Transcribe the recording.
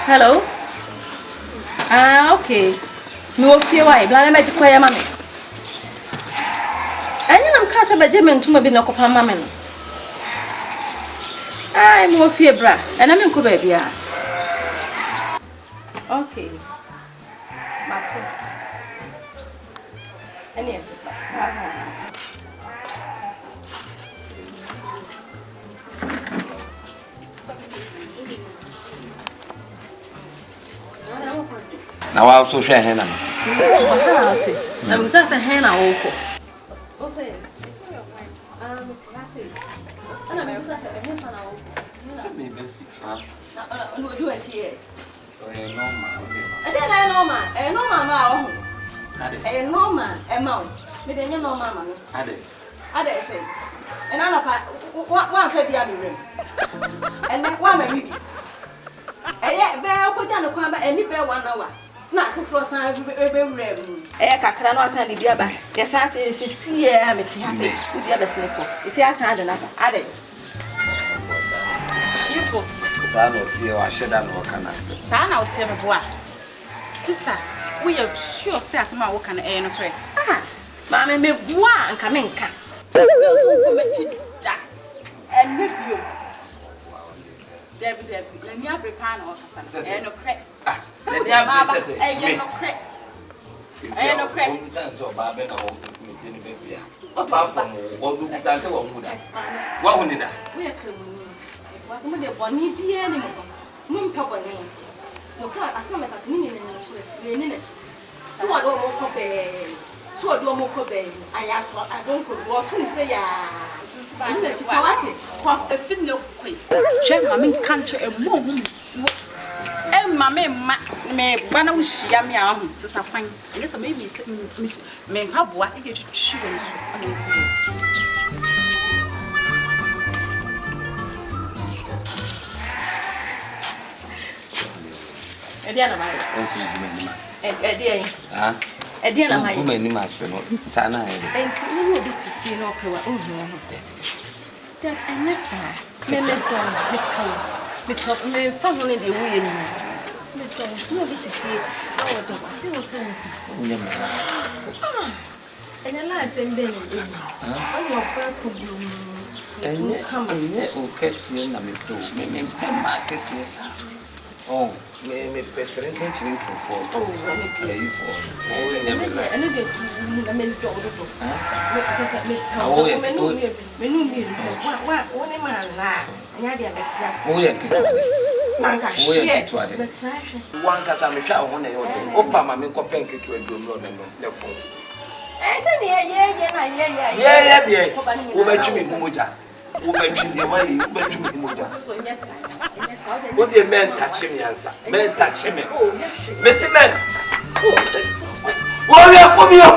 Hello? Ah, okay. No fear why, blind magic choir mammy. And you know, cast a German to maybe knock upon mammy. I'm more fear, bra, and I'm in Quebec. Okay. Martin. And yes, now I also share Hannah. I'm just a hen. I not for a kakra no asande bia ba yesate sisi e meti ase bia be senko isi asande na ade Shifo Sana otie wa sheda no kana se sana otie me boa sister we are sure say asema wo kana no kre ma me boa nka me nka be so for mechi da enne bio Debbie let me prepare na okasa no kre let me have this no kre no kre so ba be na wo me tini be fia apart from what do say say wo muda wa hu ni da we akamu was mo de boni bia ni mo mpa boni mo ka asema meta ni ni na so wa do mo ko be so do mo ko be aya so I don't ko wo tun say ya ni chi kwati kwa efin no kwe che ma me kancho emo hu ma me bana ushia me ahu sesa kwan ene so me mpaboa e ge twitwi nso ana esi Ediana mai onso duma ni mas edien ediana mai duma ni mas no sana e enti ni obi ti fi no kwa ohu ho that enesa me ko me fa ho ne de wuye ni me to obi ti fi o do still say nyama enya la sembe ni o pa ko blum enye o kesi na me to me ma kesi sa oh me president chirin for oh me play for oh nyama la ene de na me do do me just me me no me wa woni ma la anya de betia oh ye kitu manka shie wanka sa me hwa ho na yo de opa ma me ko penke tu adum no le fo se ni ye na ye de wo ba twimi moja wo ba twimi ye wa ye wo ba twimi moja so nyesa wo de men touch me answer men touch me Messi men wo ya pomio